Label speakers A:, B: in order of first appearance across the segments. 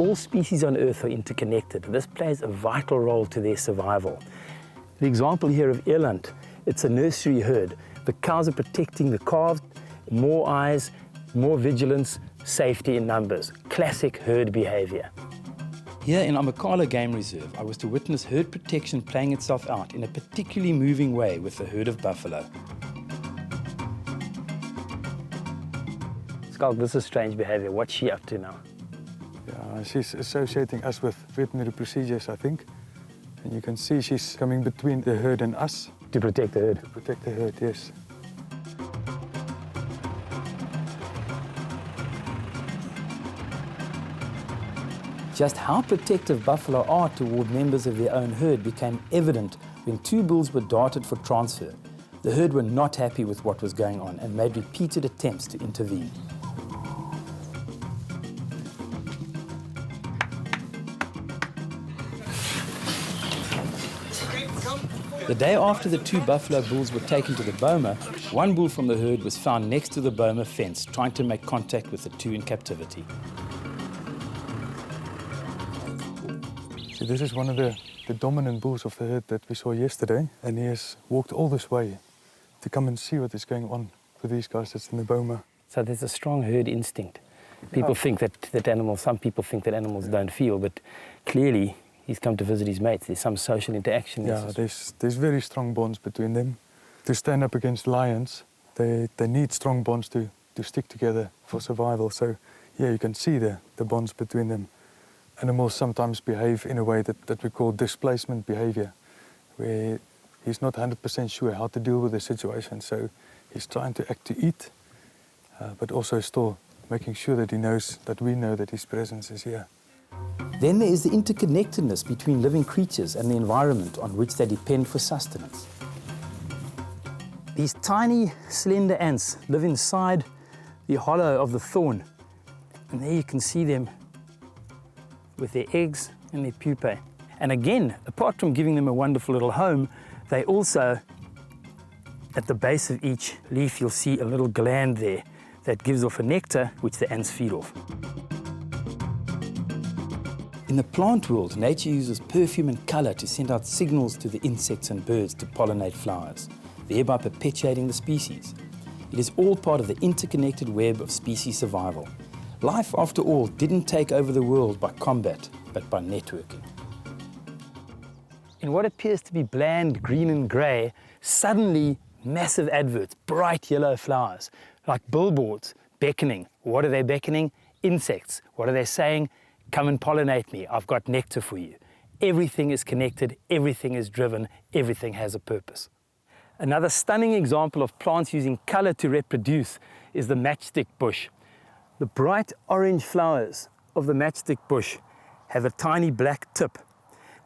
A: all species on Earth are interconnected. This plays a vital role to their survival. The example here of eland, it's a nursery herd. The cows are protecting the calves, more eyes, more vigilance, safety in numbers. Classic herd behavior. Here in Amakhala Game Reserve, I was to witness herd protection playing itself out in a particularly moving way with the herd of buffalo. Skulk, this is strange behavior. What's she up to now?
B: Yeah, she's associating us with veterinary procedures, I think. And you can see she's coming between the herd and us.
A: To protect the herd?
B: To protect the herd, yes.
A: Just how protective buffalo are toward members of their own herd became evident when two bulls were darted for transfer. The herd were not happy with what was going on and made repeated attempts to intervene. The day after the two buffalo bulls were taken to the boma, one bull from the herd was found next to the boma fence, trying to make contact with the two in captivity.
B: See, this is one of the dominant bulls of the herd that we saw yesterday, and he has walked all this way to come and see what is going on with these guys that's in the boma.
A: So there's a strong herd instinct. People think that animals, some people think that animals don't feel, but clearly he's come to visit his mates. There's some social interaction.
B: Yeah, there's very strong bonds between them. To stand up against lions, they need strong bonds to stick together for survival. So yeah, you can see the bonds between them. Animals sometimes behave in a way that we call displacement behavior, where he's not 100% sure how to deal with the situation. So he's trying to act to eat, but also still making sure that he knows that we know that his presence is here.
A: Then there is the interconnectedness between living creatures and the environment on which they depend for sustenance. These tiny, slender ants live inside the hollow of the thorn. And there you can see them with their eggs and their pupae. And again, apart from giving them a wonderful little home, they also, at the base of each leaf, you'll see a little gland there that gives off a nectar which the ants feed off. In the plant world, nature uses perfume and color to send out signals to the insects and birds to pollinate flowers, thereby perpetuating the species. It is all part of the interconnected web of species survival. Life, after all, didn't take over the world by combat, but by networking. In what appears to be bland green and grey, suddenly massive adverts, bright yellow flowers, like billboards, beckoning. What are they beckoning? Insects. What are they saying? Come and pollinate me, I've got nectar for you. Everything is connected, everything is driven, everything has a purpose. Another stunning example of plants using color to reproduce is the matchstick bush. The bright orange flowers of the matchstick bush have a tiny black tip.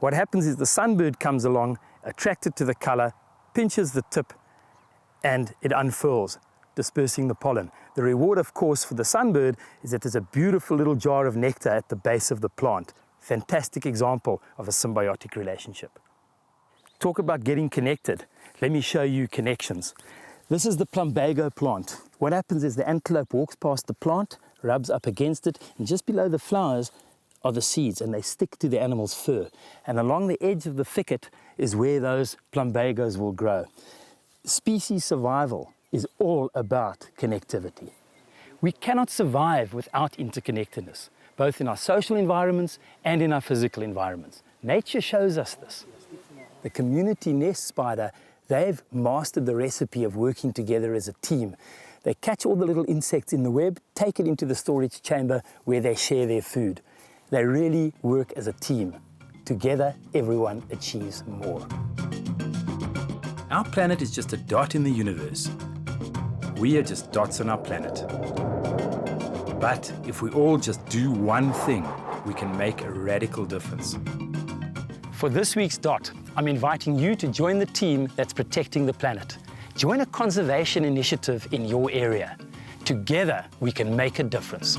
A: What happens is the sunbird comes along, attracted to the color, pinches the tip, and it unfurls, dispersing the pollen. The reward, of course, for the sunbird is that there's a beautiful little jar of nectar at the base of the plant. Fantastic example of a symbiotic relationship. Talk about getting connected. Let me show you connections. This is the plumbago plant. What happens is the antelope walks past the plant, rubs up against it, and just below the flowers are the seeds, and they stick to the animal's fur. And along the edge of the thicket is where those plumbagos will grow. Species survival is all about connectivity. We cannot survive without interconnectedness, both in our social environments and in our physical environments. Nature shows us this. The community nest spider, they've mastered the recipe of working together as a team. They catch all the little insects in the web, take it into the storage chamber where they share their food. They really work as a team. Together, everyone achieves more. Our planet is just a dot in the universe. We are just dots on our planet. But if we all just do one thing, we can make a radical difference. For this week's Dot, I'm inviting you to join the team that's protecting the planet. Join a conservation initiative in your area. Together, we can make a difference.